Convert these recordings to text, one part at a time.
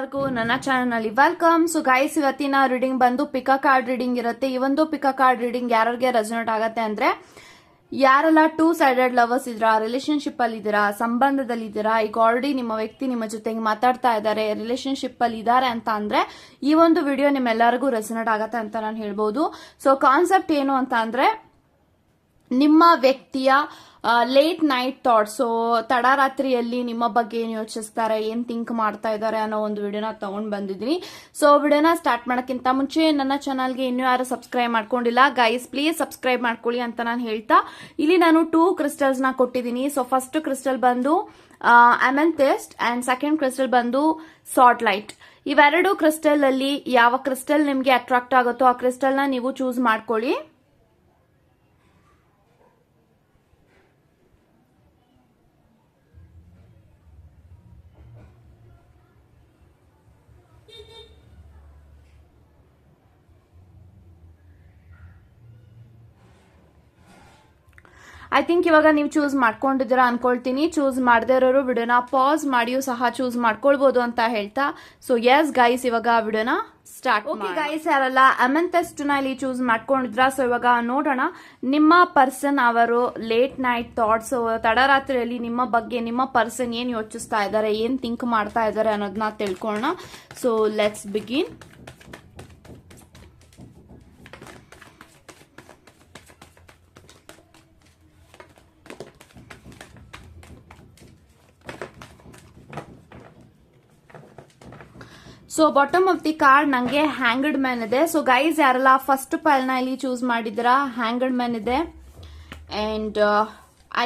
ಎಲ್ಲರಿಗೂ ನನ್ನ ಚಾನೆಲ್ ನಲ್ಲಿ ವೆಲ್ಕಮ್. ಸೊ ಗೈಸ್, ಇವತ್ತಿನ ರೀಡಿಂಗ್ ಬಂದು ಪಿಕಾ ಕಾರ್ಡ್ ರೀಡಿಂಗ್ ಇರುತ್ತೆ. ಈ ಒಂದು ಪಿಕಾ ಕಾರ್ಡ್ ರೀಡಿಂಗ್ ಯಾರಿಗೆ ರೆಸೊನೇಟ್ ಆಗತ್ತೆ ಅಂದ್ರೆ, ಯಾರೆಲ್ಲ 2 ಸೈಡೆಡ್ ಲವರ್ಸ್ ಇದ್ದೀರಾ, ರಿಲೇಶನ್ಶಿಪ್ ಅಲ್ಲಿ ಇದ್ದೀರಾ, ಸಂಬಂಧದಲ್ಲಿ ಇದ್ದೀರಾ, ಈಗ ಆಲ್ರೆಡಿ ನಿಮ್ಮ ವ್ಯಕ್ತಿ ನಿಮ್ಮ ಜೊತೆಗೆ ಮಾತಾಡ್ತಾ ಇದ್ದಾರೆ, ರಿಲೇಶನ್ಶಿಪ್ ಅಲ್ಲಿ ಇದ್ದಾರೆ ಅಂತ ಅಂದ್ರೆ ಈ ಒಂದು ವಿಡಿಯೋ ನಿಮ್ಮೆಲ್ಲರಿಗೂ ರೆಸೊನೇಟ್ ಆಗತ್ತೆ ಅಂತ ನಾನು ಹೇಳ್ಬೋದು. ಸೊ ಕಾನ್ಸೆಪ್ಟ್ ಏನು ಅಂತ ಅಂದ್ರೆ, ನಿಮ್ಮ ವ್ಯಕ್ತಿಯ ಲೇಟ್ ನೈಟ್ ಥಾಟ್ಸ್, ಸೊ ತಡರಾತ್ರಿಯಲ್ಲಿ ನಿಮ್ಮ ಬಗ್ಗೆ ಏನು ಯೋಚಿಸ್ತಾರೆ, ಏನ್ ಥಿಂಕ್ ಮಾಡ್ತಾ ಇದ್ದಾರೆ ಅನ್ನೋ ಒಂದು ವಿಡಿಯೋನ ತಗೊಂಡ್ ಬಂದಿದ್ದೀನಿ. ಸೊ ವಿಡಿಯೋನ ಸ್ಟಾರ್ಟ್ ಮಾಡೋಕ್ಕಿಂತ ಮುಂಚೆ ನನ್ನ ಚಾನಲ್ಗೆ ಇನ್ನೂ ಯಾರು ಸಬ್ಸ್ಕ್ರೈಬ್ ಮಾಡ್ಕೊಂಡಿಲ್ಲ ಗೈಸ್, ಪ್ಲೀಸ್ ಸಬ್ಸ್ಕ್ರೈಬ್ ಮಾಡ್ಕೊಳ್ಳಿ ಅಂತ ನಾನು ಹೇಳ್ತಾ, ಇಲ್ಲಿ ನಾನು 2 ಕ್ರಿಸ್ಟಲ್ಸ್ ನ ಕೊಟ್ಟಿದ್ದೀನಿ. ಸೊ ಫಸ್ಟ್ ಕ್ರಿಸ್ಟಲ್ ಬಂದು ಅಮೆಂಥಿಸ್ಟ್ ಅಂಡ್ ಸೆಕೆಂಡ್ ಕ್ರಿಸ್ಟಲ್ ಬಂದು ಸಾಲ್ಟ್ ಲೈಟ್. ಇವೆರಡು ಕ್ರಿಸ್ಟಲ್ ಅಲ್ಲಿ ಯಾವ ಕ್ರಿಸ್ಟಲ್ ನಿಮ್ಗೆ ಅಟ್ರಾಕ್ಟ್ ಆಗುತ್ತೋ ಆ ಕ್ರಿಸ್ಟಲ್ ನ ನೀವು ಚೂಸ್ ಮಾಡ್ಕೊಳ್ಳಿ. ಐ ಥಿಂಕ್ ಇವಾಗ ನೀವು ಚೂಸ್ ಮಾಡ್ಕೊಂಡಿದ್ದೀರಾ ಅನ್ಕೊಳ್ತೀನಿ. ಚೂಸ್ ಮಾಡದೇ ಇರೋರು ವಿಡಿಯೋನ ಪಾಸ್ ಮಾಡಿಯೂ ಸಹ ಚೂಸ್ ಮಾಡ್ಕೊಳ್ಬಹುದು ಅಂತ ಹೇಳ್ತಾ, ಸೊ ಎಸ್ ಗೈಸ್, ಇವಾಗ ವಿಡಿಯೋನ ಸ್ಟಾರ್ಟ್. ಓಕೆ ಗೈಸ್, ಯಾರೆಲ್ಲ ಅಮೆಂಥಿಸ್ಟ್ ನ ಇಲ್ಲಿ ಚೂಸ್ ಮಾಡ್ಕೊಂಡಿದ್ರ, ಸೊ ಇವಾಗ ನೋಡೋಣ ನಿಮ್ಮ ಪರ್ಸನ್ ಅವರು ಲೇಟ್ ನೈಟ್ ಥಾಟ್ಸ್, ತಡರಾತ್ರಿಯಲ್ಲಿ ನಿಮ್ಮ ಬಗ್ಗೆ ನಿಮ್ಮ ಪರ್ಸನ್ ಏನ್ ಯೋಚಿಸ್ತಾ ಇದ್ದಾರೆ, ಏನ್ ಥಿಂಕ್ ಮಾಡ್ತಾ ಇದ್ದಾರೆ ಅನ್ನೋದನ್ನ ತಿಳ್ಕೊಳ್ಳೋಣ. So let's begin. So bottom of the card ನಂಗೆ ಹ್ಯಾಂಗಡ್ ಮ್ಯಾನ್ ಇದೆ. ಸೊ ಗೈಸ್, ಯಾರೆಲ್ಲ ಫಸ್ಟ್ ಪೈಲ್ ನ ಇಲ್ಲಿ ಚೂಸ್ ಮಾಡಿದಿರಾ, ಹ್ಯಾಂಗಡ್ ಮ್ಯಾನ್ ಇದೆ and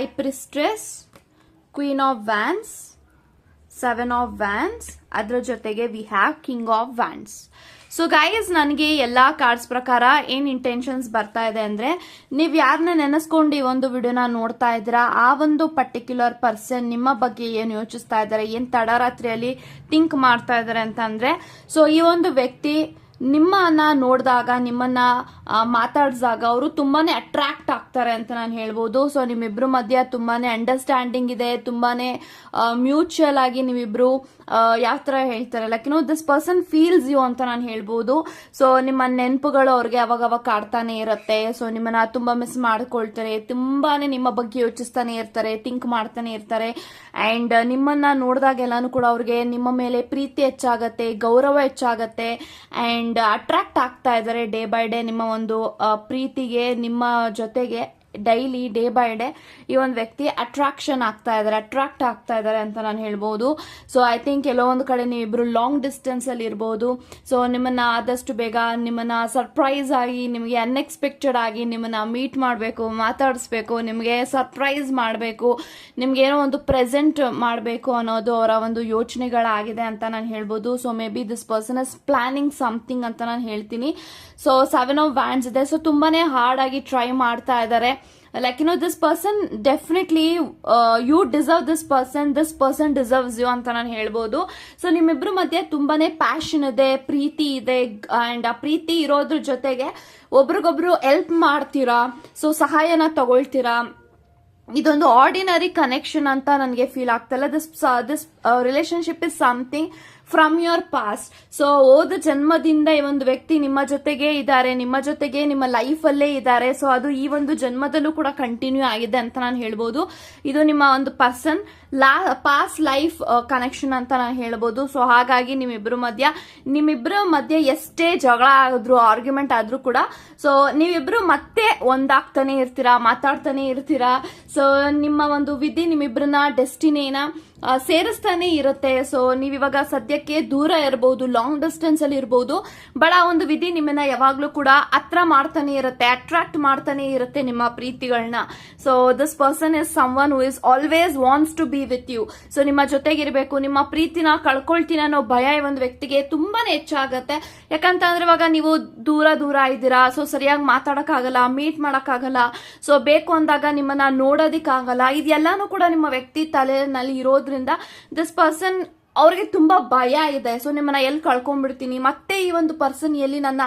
high priestess, queen of wands, 7 of wands, ಅದ್ರ ಜೊತೆಗೆ we have king of wands. So guys, ನನಗೆ ಎಲ್ಲಾ ಕಾರ್ಡ್ಸ್ ಪ್ರಕಾರ ಏನ್ ಇಂಟೆನ್ಷನ್ಸ್ ಬರ್ತಾ ಇದೆ ಅಂದ್ರೆ, ನೀವ್ ಯಾರನ್ನ ನೆನೆಸ್ಕೊಂಡು ಈ ಒಂದು ವಿಡಿಯೋನ ನೋಡ್ತಾ ಇದ್ದೀರಾ, ಆ ಒಂದು ಪರ್ಟಿಕ್ಯುಲರ್ ಪರ್ಸನ್ ನಿಮ್ಮ ಬಗ್ಗೆ ಏನ್ ಯೋಚಿಸ್ತಾ ಇದ್ದಾರೆ, ಏನ್ ತಡರಾತ್ರಿಯಲ್ಲಿ ಥಿಂಕ್ ಮಾಡ್ತಾ ಇದ್ದಾರೆ ಅಂತ ಅಂದ್ರೆ, ಸೊ ಈ ಒಂದು ವ್ಯಕ್ತಿ ನಿಮ್ಮನ್ನ ನೋಡಿದಾಗ, ನಿಮ್ಮನ್ನ ಮಾತಾಡಿದಾಗ ಅವರು ತುಂಬಾನೇ ಅಟ್ರಾಕ್ಟ್ ಆಗ್ತಾರೆ ಅಂತ ನಾನು ಹೇಳ್ಬೋದು. ಸೊ ನಿಮ್ಮಿಬ್ರು ಮಧ್ಯ ತುಂಬಾನೇ ಅಂಡರ್ಸ್ಟ್ಯಾಂಡಿಂಗ್ ಇದೆ, ತುಂಬಾನೇ ಮ್ಯೂಚುವಲ್ ಆಗಿ ನೀವಿಬ್ರು ಯಾವ ತರ ಹೇಳ್ತಾರೆ, like this person feels you ಅಂತ ನಾನು ಹೇಳ್ಬೋದು. ಸೊ ನಿಮ್ಮ ನೆನಪುಗಳು ಅವ್ರಿಗೆ ಅವಾಗ ಕಾಡ್ತಾನೆ ಇರುತ್ತೆ. ಸೊ ನಿಮ್ಮನ್ನ ತುಂಬಾ ಮಿಸ್ ಮಾಡ್ಕೊಳ್ತಾರೆ, ತುಂಬಾನೇ ನಿಮ್ಮ ಬಗ್ಗೆ ಯೋಚಿಸ್ತಾನೆ ಇರ್ತಾರೆ, ಥಿಂಕ್ ಮಾಡ್ತಾನೆ ಇರ್ತಾರೆ. ಅಂಡ್ ನಿಮ್ಮನ್ನ ನೋಡಿದಾಗೆಲ್ಲಾನು ಕೂಡ ಅವ್ರಿಗೆ ನಿಮ್ಮ ಮೇಲೆ ಪ್ರೀತಿ ಹೆಚ್ಚಾಗತ್ತೆ, ಗೌರವ ಹೆಚ್ಚಾಗತ್ತೆ ಅಂಡ್ ಅಟ್ರಾಕ್ಟ್ ಆಗ್ತಾ ಇದ್ದಾರೆ ಡೇ ಬೈ ಡೇ ನಿಮ್ಮ ಒಂದು ಪ್ರೀತಿಗೆ. ನಿಮ್ಮ ಜೊತೆಗೆ ಡೈಲಿ ಡೇ ಬೈ ಡೇ ಈ ಒಂದು ವ್ಯಕ್ತಿ ಅಟ್ರಾಕ್ಟ್ ಆಗ್ತಾ ಇದ್ದಾರೆ ಅಂತ ನಾನು ಹೇಳ್ಬೋದು. ಸೊ ಐ ಥಿಂಕ್ ಕೆಲವೊಂದು ಕಡೆ ನೀವಿಬ್ರು ಲಾಂಗ್ ಡಿಸ್ಟೆನ್ಸ್ ಅಲ್ಲಿ ಇರ್ಬೋದು. ಸೊ ನಿಮ್ಮನ್ನ ಆದಷ್ಟು ಬೇಗ ನಿಮ್ಮನ್ನ ಸರ್ಪ್ರೈಸ್ ಆಗಿ, ನಿಮಗೆ ಅನ್ಎಕ್ಸ್ಪೆಕ್ಟೆಡ್ ಆಗಿ ನಿಮ್ಮನ್ನ ಮೀಟ್ ಮಾಡಬೇಕು, ಮಾತಾಡಿಸ್ಬೇಕು, ನಿಮಗೆ ಸರ್ಪ್ರೈಸ್ ಮಾಡಬೇಕು, ನಿಮ್ಗೆ ಏನೋ ಒಂದು ಪ್ರೆಸೆಂಟ್ ಮಾಡಬೇಕು ಅನ್ನೋದು ಅವರ ಒಂದು ಯೋಚನೆಗಳಾಗಿದೆ ಅಂತ ನಾನು ಹೇಳ್ಬೋದು. So may be this person is planning something ಅಂತ ನಾನು ಹೇಳ್ತೀನಿ. ಸೊ 7 ಆಫ್ ವ್ಯಾಂಡ್ಸ್ ಇದೆ. ಸೊ ತುಂಬಾನೇ ಹಾರ್ಡ್ ಆಗಿ ಟ್ರೈ ಮಾಡ್ತಾ ಇದ್ದಾರೆ. Like this person definitely you deserve this person deserves you ಅಂತ ನಾನು ಹೇಳ್ಬೋದು. ಸೊ ನಿಮ್ಮಿಬ್ರು ಮಧ್ಯೆ ತುಂಬಾನೇ ಪ್ಯಾಷನ್ ಇದೆ, ಪ್ರೀತಿ ಇದೆ ಅಂಡ್ ಆ ಪ್ರೀತಿ ಇರೋದ್ರ ಜೊತೆಗೆ ಒಬ್ರಿಗೊಬ್ರು ಹೆಲ್ಪ್ ಮಾಡ್ತೀರಾ, ಸೊ ಸಹಾಯನ ತಗೊಳ್ತೀರಾ. ಇದೊಂದು ಆರ್ಡಿನರಿ ಕನೆಕ್ಷನ್ ಅಂತ ನನಗೆ ಫೀಲ್ ಆಗ್ತಲ್ಲ. This relationship is something from your past. So ಹೋದ ಜನ್ಮದಿಂದ ಈ ಒಂದು ವ್ಯಕ್ತಿ ನಿಮ್ಮ ಜೊತೆಗೆ ಇದ್ದಾರೆ, ನಿಮ್ಮ ಜೊತೆಗೆ ನಿಮ್ಮ ಲೈಫ್ ಅಲ್ಲೇ ಇದ್ದಾರೆ. ಸೊ ಅದು ಈ ಒಂದು ಜನ್ಮದಲ್ಲೂ ಕೂಡ ಕಂಟಿನ್ಯೂ ಆಗಿದೆ ಅಂತ ನಾನು ಹೇಳ್ಬೋದು. ಇದು ನಿಮ್ಮ ಒಂದು ಪರ್ಸನ್ ಪಾಸ್ಟ್ ಲೈಫ್ ಕನೆಕ್ಷನ್ ಅಂತ ನಾನು ಹೇಳ್ಬೋದು. ಸೊ ಹಾಗಾಗಿ ನಿಮ್ಮಿಬ್ಬರ ಮಧ್ಯೆ ಎಷ್ಟೇ ಜಗಳ ಆದ್ರೂ, ಆರ್ಗ್ಯುಮೆಂಟ್ ಆದ್ರೂ ಕೂಡ ಸೊ ನೀವಿಬ್ರು ಮತ್ತೆ ಒಂದಾಗ್ತಾನೆ ಇರ್ತೀರಾ, ಮಾತಾಡ್ತಾನೆ ಇರ್ತೀರಾ. ಸೊ ನಿಮ್ಮ ಒಂದು ವಿಧಿ ನಿಮ್ಮಿಬ್ರನ್ನ ಡೆಸ್ಟಿನಿನ ಸೇರಿಸ್ತಾನೆ ಇರುತ್ತೆ. ಸೊ ನೀವಿವಾಗ ಸದ್ಯಕ್ಕೆ ದೂರ ಇರಬಹುದು, ಲಾಂಗ್ ಡಿಸ್ಟೆನ್ಸ್ ಅಲ್ಲಿ ಇರಬಹುದು, ಬಟ್ ಆ ಒಂದು ವಿಧಿ ನಿಮ್ಮನ್ನ ಯಾವಾಗ್ಲೂ ಕೂಡ ಹತ್ರ ಮಾಡ್ತಾನೆ ಇರುತ್ತೆ, ಅಟ್ರಾಕ್ಟ್ ಮಾಡ್ತಾನೆ ಇರುತ್ತೆ ನಿಮ್ಮ ಪ್ರೀತಿಗಳನ್ನ. So this person is someone who is always wants to be with you. So ನಿಮ್ಮ ಜೊತೆಗಿರ್ಬೇಕು, ನಿಮ್ಮ ಪ್ರೀತಿನ ಕಳ್ಕೊಳ್ತೀನಿ ಅನ್ನೋ ಭಯ ಈ ಒಂದು ವ್ಯಕ್ತಿಗೆ ತುಂಬಾನೇ ಹೆಚ್ಚಾಗತ್ತೆ. ಯಾಕಂತಂದ್ರೆ ಇವಾಗ ನೀವು ದೂರ ಇದ್ದೀರಾ, ಸೊ ಸರಿಯಾಗಿ ಮಾತಾಡಕ್ಕಾಗಲ್ಲ, ಮೀಟ್ ಮಾಡಕ್ಕಾಗಲ್ಲ, ಸೊ ಬೇಕು ಅಂದಾಗ ನಿಮ್ಮನ್ನ ನೋಡೋದಿಕ್ಕಾಗಲ್ಲ. ಇದೆಲ್ಲಾನು ಕೂಡ ನಿಮ್ಮ ವ್ಯಕ್ತಿ ತಲೆನಲ್ಲಿ ಇರೋದ್ರಿಂದ ದಿಸ್ ಪರ್ಸನ್ ಅವ್ರಿಗೆ ತುಂಬಾ ಭಯ ಇದೆ. ಸೊ ನಿಮ್ಮನ್ನ ಎಲ್ಲಿ ಕಳ್ಕೊಂಡ್ಬಿಡ್ತೀನಿ, ಮತ್ತೆ ಈ ಒಂದು ಪರ್ಸನ್ ಎಲ್ಲಿ ನನ್ನ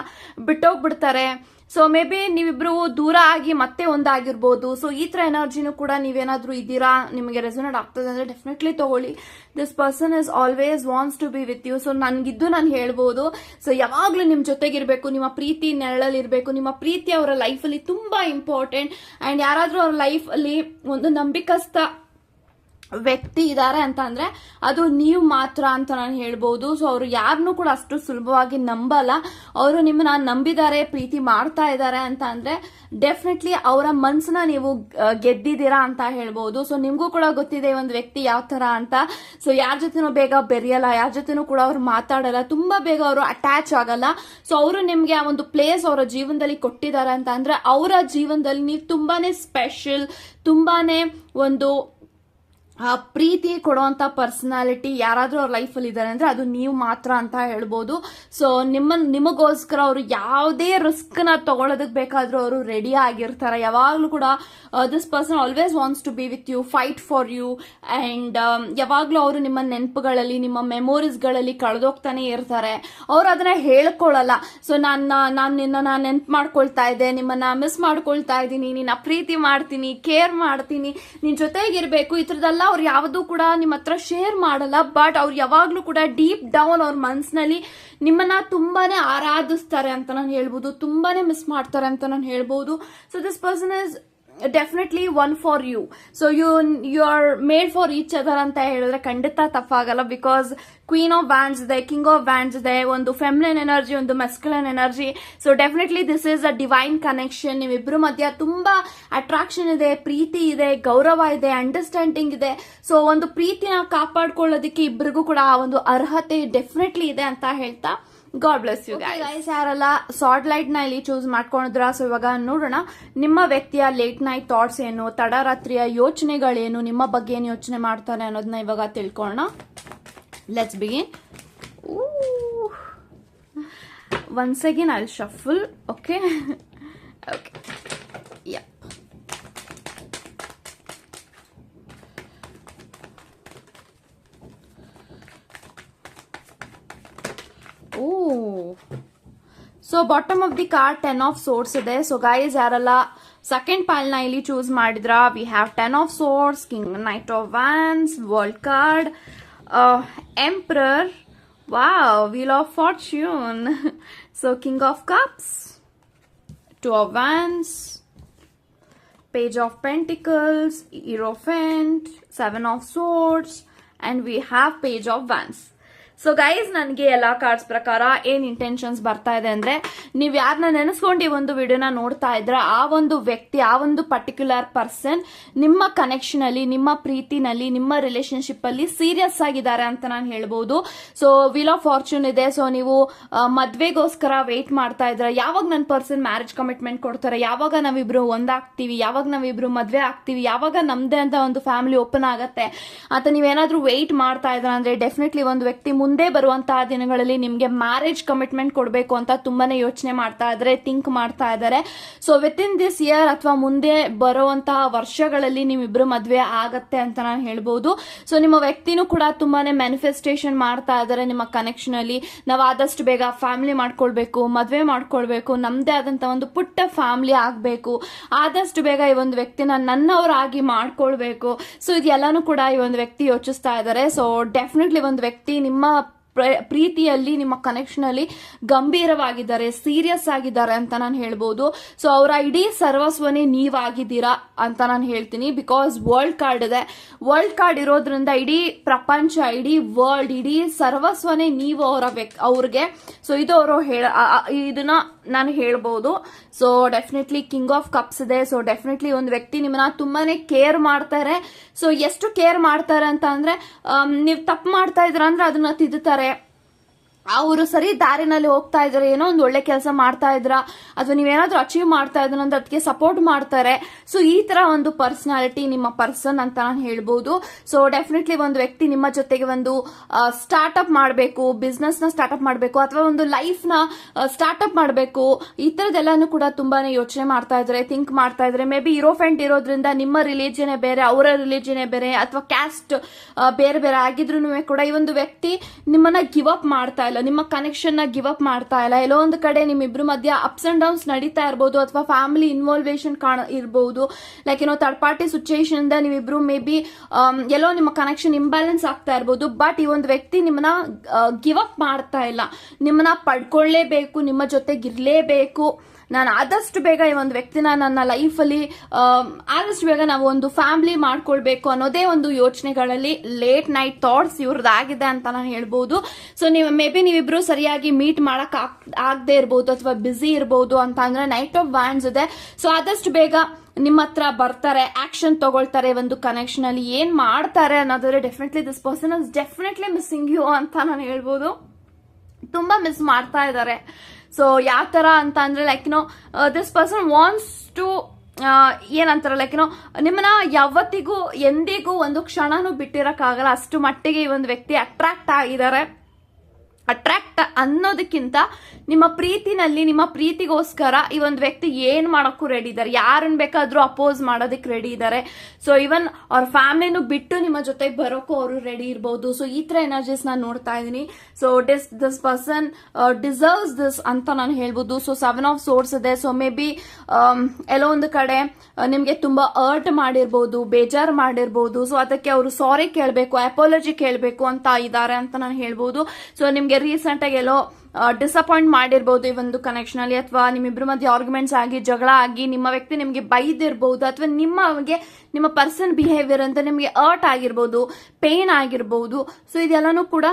ಬಿಟ್ಟೋಗ್ಬಿಡ್ತಾರೆ, ಸೊ ಮೇ ಬಿ ನೀವಿಬ್ರು ದೂರ ಆಗಿ ಮತ್ತೆ ಒಂದಾಗಿರ್ಬೋದು. ಸೊ ಈ ತರ ಎನರ್ಜಿನೂ ಕೂಡ ನೀವೇನಾದ್ರೂ ಇದ್ದೀರಾ, ನಿಮಗೆ ರೆಸೊನೇಟ್ ಆಗ್ತದೆ ಅಂದ್ರೆ ಡೆಫಿನೆಟ್ಲಿ ತಗೊಳ್ಳಿ. This person is always wants to be with you. So ನನ್ಗಿದ್ದು ನಾನು ಹೇಳ್ಬೋದು, ಸೊ ಯಾವಾಗ್ಲೂ ನಿಮ್ ಜೊತೆಗಿರ್ಬೇಕು, ನಿಮ್ಮ ಪ್ರೀತಿ ನೆರಳಲ್ಲಿ ಇರ್ಬೇಕು. ನಿಮ್ಮ ಪ್ರೀತಿ ಅವರ ಲೈಫಲ್ಲಿ ತುಂಬಾ ಇಂಪಾರ್ಟೆಂಟ್. ಅಂಡ್ ಯಾರಾದ್ರೂ ಅವ್ರ ಲೈಫ್ ಅಲ್ಲಿ ಒಂದು ನಂಬಿಕಸ್ಥ ವ್ಯಕ್ತಿ ಇದ್ದಾರೆ ಅಂತ ಅಂದ್ರೆ ಅದು ನೀವು ಮಾತ್ರ ಅಂತ ನಾನು ಹೇಳ್ಬಹುದು. ಸೊ ಅವರು ಯಾರನ್ನೂ ಕೂಡ ಅಷ್ಟು ಸುಲಭವಾಗಿ ನಂಬಲ್ಲ. ಅವರು ನಿಮ್ಮನ್ನ ನಂಬಿದ್ದಾರೆ, ಪ್ರೀತಿ ಮಾಡ್ತಾ ಇದ್ದಾರೆ ಅಂತ ಅಂದ್ರೆ ಡೆಫಿನೆಟ್ಲಿ ಅವರ ಮನ್ಸನ್ನ ನೀವು ಗೆದ್ದಿದ್ದೀರಾ ಅಂತ ಹೇಳ್ಬಹುದು. ಸೊ ನಿಮ್ಗೂ ಕೂಡ ಗೊತ್ತಿದೆ ಒಂದು ವ್ಯಕ್ತಿ ಯಾವ ತರ ಅಂತ. ಸೊ ಯಾರ ಜೊತೆನೂ ಬೇಗ ಬೆರೆಯಲ್ಲ, ಯಾರ ಜೊತೆನೂ ಕೂಡ ಅವ್ರು ಮಾತಾಡಲ್ಲ, ತುಂಬಾ ಬೇಗ ಅವರು ಅಟ್ಯಾಚ್ ಆಗಲ್ಲ. ಸೊ ಅವರು ನಿಮ್ಗೆ ಆ ಒಂದು ಪ್ಲೇಸ್ ಅವರ ಜೀವನದಲ್ಲಿ ಕೊಟ್ಟಿದ್ದಾರೆ ಅಂತ ಅಂದ್ರೆ ಅವರ ಜೀವನದಲ್ಲಿ ನೀವು ತುಂಬಾನೇ ಸ್ಪೆಷಲ್, ತುಂಬಾನೇ ಒಂದು ಪ್ರೀತಿ ಕೊಡುವಂತ ಪರ್ಸನಾಲಿಟಿ ಯಾರಾದ್ರೂ ಅವ್ರ ಲೈಫ್ ಅಲ್ಲಿ ಇದ್ದಾರೆ ಅಂದ್ರೆ ಅದು ನೀವು ಮಾತ್ರ ಅಂತ ಹೇಳ್ಬೋದು. ಸೊ ನಿಮಗೋಸ್ಕರ ಅವರು ಯಾವುದೇ ರಿಸ್ಕ್ ನ ತಗೊಳ್ಳೋದಕ್ಕೆ ಬೇಕಾದ್ರೂ ಅವರು ರೆಡಿ ಆಗಿರ್ತಾರೆ. ಯಾವಾಗ್ಲೂ ಕೂಡ this person always wants to be with you, fight for you. And ಯಾವಾಗ್ಲೂ ಅವರು ನಿಮ್ಮ ನೆನಪುಗಳಲ್ಲಿ, ನಿಮ್ಮ ಮೆಮೊರೀಸ್ ಗಳಲ್ಲಿ ಕಳೆದೋಗ್ತಾನೆ ಇರ್ತಾರೆ. ಅವ್ರು ಅದನ್ನ ಹೇಳ್ಕೊಳ್ಳಲ್ಲ. ಸೊ ನಾನು ನಿನ್ನ ನೆನ್ಪು ಮಾಡ್ಕೊಳ್ತಾ ಇದ್ದೆ, ನಿಮ್ಮನ್ನ ಮಿಸ್ ಮಾಡ್ಕೊಳ್ತಾ ಇದ್ದೀನಿ, ನಿನ್ನ ಪ್ರೀತಿ ಮಾಡ್ತೀನಿ, ಕೇರ್ ಮಾಡ್ತೀನಿ, ನಿನ್ ಜೊತೆಗಿರ್ಬೇಕು, ಈ ತರದೆಲ್ಲ ಅವ್ರು ಯಾವ್ದು ಕೂಡ ನಿಮ್ಮ ಹತ್ರ ಶೇರ್ ಮಾಡಲ್ಲ. ಬಟ್ ಅವ್ರು ಯಾವಾಗ್ಲೂ ಕೂಡ ಡೀಪ್ ಡೌನ್ ಅವ್ರ ಮನ್ಸಿನಲ್ಲಿ ನಿಮ್ಮನ್ನ ತುಂಬಾನೇ ಆರಾಧಿಸ್ತಾರೆ ಅಂತ ನಾನು ಹೇಳ್ಬೋದು, ತುಂಬಾನೇ ಮಿಸ್ ಮಾಡ್ತಾರೆ ಅಂತ ನಾನು ಹೇಳ್ಬೋದು. So this person is definitely one for you. So you are made for each other ಅಂತ ಹೇಳಿದ್ರೆ ಖಂಡಿತ ತಪ್ಪಾಗಲ್ಲ. ಬಿಕಾಸ್ ಕ್ವೀನ್ ಆಫ್ ವ್ಯಾಂಡ್ಸ್ ಇದೆ, ಕಿಂಗ್ ಆಫ್ ವ್ಯಾಂಡ್ಸ್ ಇದೆ, ಒಂದು ಫೆಮಿನೈನ್ ಎನರ್ಜಿ, ಒಂದು masculine energy. So definitely this is a divine connection. ನೀವಿಬ್ರು ಮಧ್ಯ ತುಂಬಾ ಅಟ್ರಾಕ್ಷನ್ ಇದೆ, ಪ್ರೀತಿ ಇದೆ, ಗೌರವ ಇದೆ, ಅಂಡರ್ಸ್ಟ್ಯಾಂಡಿಂಗ್ ಇದೆ. ಸೊ ಒಂದು ಪ್ರೀತಿನ ಕಾಪಾಡ್ಕೊಳ್ಳೋದಕ್ಕೆ ಇಬ್ಬರಿಗೂ ಕೂಡ ಆ ಒಂದು ಅರ್ಹತೆ ಡೆಫಿನೆಟ್ಲಿ ಇದೆ ಅಂತ ಹೇಳ್ತಾ ಗಾಡ್ ಬ್ಲೆಸ್ ಯು ಗೈಸ್. ಯಾರೆಲ್ಲ ಸಾರ್ಟ್ ಲೈಟ್ ನ ಇಲ್ಲಿ ಚೂಸ್ ಮಾಡ್ಕೊಂಡಿದ್ರ, ಸೊ ಇವಾಗ ನೋಡೋಣ ನಿಮ್ಮ ವ್ಯಕ್ತಿಯ ಲೇಟ್ ನೈಟ್ ಥಾಟ್ಸ್ ಏನು, ತಡರಾತ್ರಿಯ ಯೋಚನೆಗಳೇನು, ನಿಮ್ಮ ಬಗ್ಗೆ ಏನು ಯೋಚನೆ ಮಾಡ್ತಾರೆ ಅನ್ನೋದನ್ನ ಇವಾಗ ತಿಳ್ಕೊಳ್ಳೋಣ. Let's begin. Once again I will shuffle. Okay okay yeah. So bottom of the card 10 of swords ಇದೆ. ಸೊ ಗೈಸ್ ಯಾರೆಲ್ಲ ಸೆಕೆಂಡ್ ಪೈಲ್ ನ ಇಲ್ಲಿ ಚೂಸ್ ಮಾಡಿದ್ರ, we have 10 of swords, king, knight of wands, world card, emperor, wow, wheel of fortune, so king of cups, 2 of wands, page of pentacles, hierophant, 7 of swords, and we have page of wands. So guys ನನಗೆ ಎಲ್ಲಾ cards ಪ್ರಕಾರ ಏನ್ intentions ಬರ್ತಾ ಇದೆ ಅಂದ್ರೆ, ನೀವ್ ಯಾರನ್ನ ನೆನೆಸ್ಕೊಂಡು ಈ ಒಂದು ವಿಡಿಯೋನ ನೋಡ್ತಾ ಇದ್ರ ಆ ಒಂದು ವ್ಯಕ್ತಿ, ಆ ಒಂದು ಪರ್ಟಿಕ್ಯುಲರ್ ಪರ್ಸನ್ ನಿಮ್ಮ ಕನೆಕ್ಷನ್ ಅಲ್ಲಿ, ನಿಮ್ಮ ಪ್ರೀತಿನಲ್ಲಿ, ನಿಮ್ಮ ರಿಲೇಶನ್ಶಿಪ್ ಅಲ್ಲಿ ಸೀರಿಯಸ್ ಆಗಿದ್ದಾರೆ ಅಂತ ನಾನು ಹೇಳ್ಬಹುದು. ಸೊ ವೀಲ್ ಆಫ್ ಫಾರ್ಚೂನ್ ಇದೆ. ಸೊ ನೀವು ಮದ್ವೆಗೋಸ್ಕರ ವೇಟ್ ಮಾಡ್ತಾ ಇದ್ರ, ಯಾವಾಗ ನನ್ನ ಪರ್ಸನ್ ಮ್ಯಾರೇಜ್ ಕಮಿಟ್ಮೆಂಟ್ ಕೊಡ್ತಾರೆ, ಯಾವಾಗ ನಾವಿಬ್ರು ಒಂದಾಗ್ತೀವಿ, ಯಾವಾಗ ನಾವಿಬ್ರು ಮದ್ವೆ ಆಗ್ತೀವಿ, ಯಾವಾಗ ನಮ್ದೇ ಅಂತ ಒಂದು ಫ್ಯಾಮಿಲಿ ಓಪನ್ ಆಗತ್ತೆ ಅಂತ ನೀವೇನಾದ್ರೂ ವೇಟ್ ಮಾಡ್ತಾ ಇದ್ರ ಅಂದ್ರೆ ಡೆಫಿನೆಟ್ಲಿ ಒಂದು ವ್ಯಕ್ತಿ ಮುಂದೆ ಬರುವಂತಹ ದಿನಗಳಲ್ಲಿ ನಿಮ್ಗೆ ಮ್ಯಾರೇಜ್ ಕಮಿಟ್ಮೆಂಟ್ ಕೊಡಬೇಕು ಅಂತ ತುಂಬಾನೇ ಯೋಚನೆ ಮಾಡ್ತಾ ಇದ್ದಾರೆ, ಥಿಂಕ್ ಮಾಡ್ತಾ ಇದ್ದಾರೆ. So with in this year ಅಥವಾ ಮುಂದೆ ಬರುವಂತಹ ವರ್ಷಗಳಲ್ಲಿ ನಿಮ್ಮಿಬ್ರು ಮದ್ವೆ ಆಗತ್ತೆ ಅಂತ ನಾನು ಹೇಳ್ಬಹುದು. ಸೊ ನಿಮ್ಮ ವ್ಯಕ್ತಿನೂ ಕೂಡ ತುಂಬಾನೇ ಮ್ಯಾನಿಫೆಸ್ಟೇಷನ್ ಮಾಡ್ತಾ ಇದ್ದಾರೆ ನಿಮ್ಮ ಕನೆಕ್ಷನ್ ಅಲ್ಲಿ. ನಾವು ಆದಷ್ಟು ಬೇಗ ಫ್ಯಾಮಿಲಿ ಮಾಡ್ಕೊಳ್ಬೇಕು, ಮದ್ವೆ ಮಾಡ್ಕೊಳ್ಬೇಕು, ನಮ್ದೇ ಆದಂತ ಒಂದು ಪುಟ್ಟ ಫ್ಯಾಮಿಲಿ ಆಗ್ಬೇಕು, ಆದಷ್ಟು ಬೇಗ ಈ ಒಂದು ವ್ಯಕ್ತಿನ ನನ್ನವರಾಗಿ ಮಾಡ್ಕೊಳ್ಬೇಕು. ಸೊ ಇದೆಲ್ಲಾನು ಕೂಡ ಈ ಒಂದು ವ್ಯಕ್ತಿ ಯೋಚಿಸ್ತಾ ಇದ್ದಾರೆ. ಸೊ ಡೆಫಿನೆಟ್ಲಿ ಒಂದು ವ್ಯಕ್ತಿ ನಿಮ್ಮ ಪ್ರೀತಿಯಲ್ಲಿ, ನಿಮ್ಮ ಕನೆಕ್ಷನ್ ಅಲ್ಲಿ ಗಂಭೀರವಾಗಿದ್ದಾರೆ, ಸೀರಿಯಸ್ ಆಗಿದ್ದಾರೆ ಅಂತ ನಾನು ಹೇಳ್ಬೋದು. ಸೊ ಅವರ ಇಡೀ ಸರ್ವಸ್ವನೇ ನೀವಾಗಿದ್ದೀರಾ ಅಂತ ನಾನು ಹೇಳ್ತೀನಿ. ಬಿಕಾಸ್ ವರ್ಲ್ಡ್ ಕಾರ್ಡ್ ಇದೆ. ವರ್ಲ್ಡ್ ಕಾರ್ಡ್ ಇರೋದ್ರಿಂದ ಇಡೀ ಪ್ರಪಂಚ, ಇಡೀ ವರ್ಲ್ಡ್, ಇಡೀ ಸರ್ವಸ್ವನೇ ನೀವು ಅವ್ರಿಗೆ. ಸೊ ಇದು ಅವರು ಇದನ್ನ ನಾನು ಹೇಳ್ಬೋದು. So definitely king of cups ಇದೆ. ಸೊ ಡೆಫಿನೆಟ್ಲಿ ಒಂದು ವ್ಯಕ್ತಿ ನಿಮ್ಮನ್ನ ತುಂಬಾನೇ ಕೇರ್ ಮಾಡ್ತಾರೆ. ಸೊ ಎಷ್ಟು ಕೇರ್ ಮಾಡ್ತಾರೆ ಅಂತ ಅಂದ್ರೆ, ನೀವು ತಪ್ಪು ಮಾಡ್ತಾ ಇದ್ರ ಅಂದ್ರೆ ಅದನ್ನ ತಿದ್ದುತ್ತಾರೆ. ಅವರು ಸರಿ ದಾರಿನಲ್ಲಿ ಹೋಗ್ತಾ ಇದಾರೆ, ಏನೋ ಒಂದು ಒಳ್ಳೆ ಕೆಲಸ ಮಾಡ್ತಾ ಇದ್ರ, ಅಥವಾ ನೀವೇನಾದ್ರೂ ಅಚೀವ್ ಮಾಡ್ತಾ ಇದ್ರ ಅಂದ್ರೆ ಅದಕ್ಕೆ ಸಪೋರ್ಟ್ ಮಾಡ್ತಾರೆ. ಸೊ ಈ ತರ ಒಂದು ಪರ್ಸನಾಲಿಟಿ ನಿಮ್ಮ ಪರ್ಸನ್ ಅಂತ ನಾನು ಹೇಳ್ಬೋದು. ಸೊ ಡೆಫಿನೆಟ್ಲಿ ಒಂದು ವ್ಯಕ್ತಿ ನಿಮ್ಮ ಜೊತೆಗೆ ಒಂದು ಸ್ಟಾರ್ಟ್ಅಪ್ ಮಾಡಬೇಕು, ಬಿಸ್ನೆಸ್ ನ ಸ್ಟಾರ್ಟ್ಅಪ್ ಮಾಡಬೇಕು, ಅಥವಾ ಒಂದು ಲೈಫ್ ನ ಸ್ಟಾರ್ಟ್ಅಪ್ ಮಾಡಬೇಕು, ಈ ತರದೆಲ್ಲಾನು ಕೂಡ ತುಂಬಾನೇ ಯೋಚನೆ ಮಾಡ್ತಾ ಇದ್ದಾರೆ, ಥಿಂಕ್ ಮಾಡ್ತಾ ಇದ್ದಾರೆ. ಮೇ ಬಿ ಇರೋಫೆಂಟ್ ಇರೋದ್ರಿಂದ ನಿಮ್ಮ ರಿಲಿಜನ್ ಬೇರೆ, ಅವರ ರಿಲಿಜನ್ ಬೇರೆ, ಅಥವಾ ಕ್ಯಾಸ್ಟ್ ಬೇರೆ ಬೇರೆ ಆಗಿದ್ರು ಕೂಡ ಈ ಒಂದು ವ್ಯಕ್ತಿ ನಿಮ್ಮನ್ನ ಗಿವ್ ಅಪ್ ಮಾಡ್ತಾ ಇಲ್ಲ, ನಿಮ್ಮ ಕನೆಕ್ಷನ್ ನ ಗಿವ್ ಅಪ್ ಮಾಡ್ತಾ ಇಲ್ಲ. ಎಲ್ಲೋ ಒಂದು ಕಡೆ ನಿಮ್ಮಿಬ್ರು ಮಧ್ಯ ಅಪ್ಸ್ ಅಂಡ್ ಡೌನ್ಸ್ ನಡೀತಾ ಇರಬಹುದು, ಅಥವಾ ಫ್ಯಾಮಿಲಿ ಇನ್ವಾಲ್ವೇಷನ್ ಇರಬಹುದು, ಲೈಕ್ ಏನೋ ಥರ್ಡ್ ಪಾರ್ಟಿ ಸಿಚುಯೇಷನ್ ಇಂದ ನೀವಿಬ್ರು ಮೇ ಬಿ ಎಲ್ಲೋ ನಿಮ್ಮ ಕನೆಕ್ಷನ್ ಇಂಬ್ಯಾಲೆನ್ಸ್ ಆಗ್ತಾ ಇರಬಹುದು. ಬಟ್ ಈ ಒಂದು ವ್ಯಕ್ತಿ ನಿಮ್ಮನ್ನ ಗಿವ್ ಅಪ್ ಮಾಡ್ತಾ ಇಲ್ಲ, ನಿಮ್ಮನ್ನ ಪಡ್ಕೊಳ್ಳೇಬೇಕು, ನಿಮ್ಮ ಜೊತೆಗಿರ್ಲೇಬೇಕು. ನಾನು ಆದಷ್ಟು ಬೇಗ ಈ ಒಂದು ವ್ಯಕ್ತಿನ ನನ್ನ ಲೈಫಲ್ಲಿ ಆದಷ್ಟು ಬೇಗ ನಾವು ಒಂದು ಫ್ಯಾಮಿಲಿ ಮಾಡ್ಕೊಳ್ಬೇಕು ಅನ್ನೋದೇ ಒಂದು ಯೋಚನೆಗಳಲ್ಲಿ ಲೇಟ್ ನೈಟ್ ಥಾಟ್ಸ್ ಇವ್ರದ್ದಾಗಿದೆ ಅಂತ ನಾನು ಹೇಳ್ಬೋದು. ಸೊ ನೀವು ಮೇ ಬಿ ನೀವಿಬ್ರು ಸರಿಯಾಗಿ ಮೀಟ್ ಮಾಡಕ್ ಆಗದೆ ಇರ್ಬೋದು, ಅಥವಾ ಬ್ಯುಸಿ ಇರ್ಬೋದು ಅಂತ ಅಂದ್ರೆ ನೈಟ್ ಆಫ್ ವ್ಯಾಂಡ್ಸ್ ಇದೆ. ಸೊ ಆದಷ್ಟು ಬೇಗ ನಿಮ್ಮ ಹತ್ರ ಬರ್ತಾರೆ, ಆಕ್ಷನ್ ತಗೊಳ್ತಾರೆ, ಒಂದು ಕನೆಕ್ಷನ್ ಅಲ್ಲಿ ಏನ್ ಮಾಡ್ತಾರೆ ಅನ್ನೋದ್ರೆ definitely this person is definitely missing you ಅಂತ ನಾನು ಹೇಳ್ಬೋದು. ತುಂಬಾ ಮಿಸ್ ಮಾಡ್ತಾ ಇದ್ದಾರೆ. ಸೊ ಯಾವ ತರ ಅಂತ ಅಂದ್ರೆ like this person wants to ಏನಂತಾರ ಲೈಕ್ ನಿಮ್ಮನ್ನ ಯಾವತ್ತಿಗೂ ಎಂದಿಗೂ ಒಂದು ಕ್ಷಣನೂ ಬಿಟ್ಟಿರಕ್ಕಾಗಲ್ಲ, ಅಷ್ಟು ಮಟ್ಟಿಗೆ ಈ ಒಂದು ವ್ಯಕ್ತಿ ಅಟ್ರಾಕ್ಟ್ ಆಗಿದ್ದಾರೆ. ಅಟ್ರಾಕ್ಟ್ ಅನ್ನೋದಕ್ಕಿಂತ ನಿಮ್ಮ ಪ್ರೀತಿನಲ್ಲಿ, ನಿಮ್ಮ ಪ್ರೀತಿಗೋಸ್ಕರ ಈ ಒಂದು ವ್ಯಕ್ತಿ ಏನ್ ಮಾಡಕ್ಕೂ ರೆಡಿ ಇದ್ದಾರೆ, ಯಾರನ್ನ ಬೇಕಾದ್ರೂ ಅಪೋಸ್ ಮಾಡೋದಕ್ಕೆ ರೆಡಿ ಇದ್ದಾರೆ. ಸೊ ಇವನ್ ಅವ್ರ ಫ್ಯಾಮಿಲಿನೂ ಬಿಟ್ಟು ನಿಮ್ಮ ಜೊತೆಗೆ ಬರೋಕ್ಕೂ ಅವರು ರೆಡಿ ಇರಬಹುದು. ಸೊ ಈ ತರ ಎನರ್ಜೀಸ್ ನಾನು ನೋಡ್ತಾ ಇದೀನಿ. So this person deserves this ಅಂತ ನಾನು ಹೇಳ್ಬೋದು. ಸೊ 7 ಆಫ್ ಸೋರ್ಸ್ ಇದೆ. ಸೊ ಮೇ ಬಿ ಎಲ್ಲೋ ಒಂದು ಕಡೆ ನಿಮ್ಗೆ ತುಂಬಾ ಅರ್ಟ್ ಮಾಡಿರ್ಬೋದು, ಬೇಜಾರ್ ಮಾಡಿರ್ಬೋದು. ಸೊ ಅದಕ್ಕೆ ಅವರು ಸಾರಿ ಕೇಳಬೇಕು, ಅಪಾಲಜಿ ಕೇಳಬೇಕು ಅಂತ ಇದ್ದಾರೆ ಅಂತ ನಾನು ಹೇಳ್ಬೋದು. ಸೊ ನಿಮ್ಗೆ ರೀಸೆಂಟ್ ಆಗಿ ಎಲ್ಲೋ ಡಿಸಪಾಯಿಂಟ್ ಮಾಡಿರ್ಬೋದು ಈ ಒಂದು ಕನೆಕ್ಷನ್ ಅಲ್ಲಿ, ಅಥವಾ ನಿಮ್ಮಿಬ್ರು ಮಧ್ಯೆ ಆರ್ಗ್ಯುಮೆಂಟ್ಸ್ ಆಗಿ, ಜಗಳ ಆಗಿ, ನಿಮ್ಮ ವ್ಯಕ್ತಿ ನಿಮ್ಗೆ ಬೈದಿರ್ಬಹುದು, ಅಥವಾ ನಿಮ್ಮ ಪರ್ಸನ್ ಬಿಹೇವಿಯರ್ ಅಂತ ನಿಮ್ಗೆ ಅರ್ಟ್ ಆಗಿರ್ಬೋದು, ಪೇನ್ ಆಗಿರ್ಬೋದು. ಸೊ ಇದೆಲ್ಲಾನು ಕೂಡ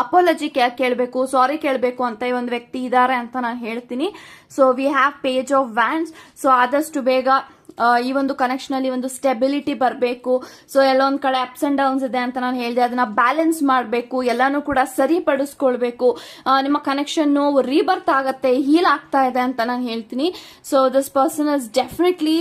ಅಪಾಲಜಿ ಕೇಳಬೇಕು, ಸಾರಿ ಕೇಳಬೇಕು ಅಂತ ಈ ಒಂದು ವ್ಯಕ್ತಿ ಇದ್ದಾರೆ ಅಂತ ನಾನು ಹೇಳ್ತೀನಿ. So we have page of wands. So ಆದಷ್ಟು ಬೇಗ ಈ ಒಂದು ಕನೆಕ್ಷನ್ ಅಲ್ಲಿ ಒಂದು ಸ್ಟೆಬಿಲಿಟಿ ಬರಬೇಕು. ಸೊ ಎಲ್ಲೊಂದ್ ಕಡೆ ಅಪ್ಸ್ ಅಂಡ್ ಡೌನ್ಸ್ ಇದೆ ಅಂತ ನಾನು ಹೇಳಿದೆ, ಅದನ್ನ ಬ್ಯಾಲೆನ್ಸ್ ಮಾಡಬೇಕು, ಎಲ್ಲಾನು ಕೂಡ ಸರಿಪಡಿಸ್ಕೊಳ್ಬೇಕು. ನಿಮ್ಮ ಕನೆಕ್ಷನ್ ರೀಬರ್ತ್ ಆಗತ್ತೆ, ಹೀಲ್ ಆಗ್ತಾ ಇದೆ ಅಂತ ನಾನು ಹೇಳ್ತೀನಿ. So this person is definitely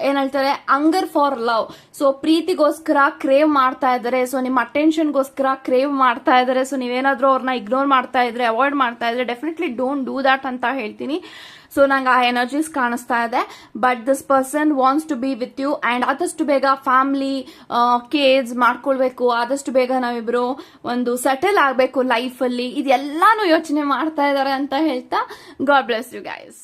ಏನ್ ಹೇಳ್ತಾರೆ, ಅಂಗರ್ ಫಾರ್ ಲವ್. ಸೊ ಪ್ರೀತಿಗೋಸ್ಕರ ಕ್ರೇವ್ ಮಾಡ್ತಾ ಇದ್ದಾರೆ. ಸೊ ನಿಮ್ಮ ಅಟೆನ್ಷನ್ಗೋಸ್ಕರ ಕ್ರೇವ್ ಮಾಡ್ತಾ ಇದ್ದಾರೆ. ಸೊ ನೀವೇನಾದ್ರೂ ಅವ್ರನ್ನ ಇಗ್ನೋರ್ ಮಾಡ್ತಾ ಇದ್ರೆ, ಅವಾಯ್ಡ್ ಮಾಡ್ತಾ ಇದ್ರೆ, ಡೆಫಿನೆಟ್ಲಿ ಡೋಂಟ್ ಡೂ ದಟ್ ಅಂತ ಹೇಳ್ತೀನಿ. ಸೊ ನಂಗೆ ಆ ಎನರ್ಜೀಸ್ ಕಾಣಿಸ್ತಾ ಇದೆ. But this person wants to be with you, and ಆದಷ್ಟು ಬೇಗ ಫ್ಯಾಮಿಲಿ ಕೇರ್ಸ್ ಮಾಡ್ಕೊಳ್ಬೇಕು, ಆದಷ್ಟು ಬೇಗ ನಾವಿಬ್ರು ಒಂದು ಸೆಟಲ್ ಆಗಬೇಕು ಲೈಫಲ್ಲಿ, ಇದೆಲ್ಲಾನು ಯೋಚನೆ ಮಾಡ್ತಾ ಇದ್ದಾರೆ ಅಂತ ಹೇಳ್ತಾ, ಗಾಡ್ ಬ್ಲೆಸ್ ಯು ಗೈಸ್.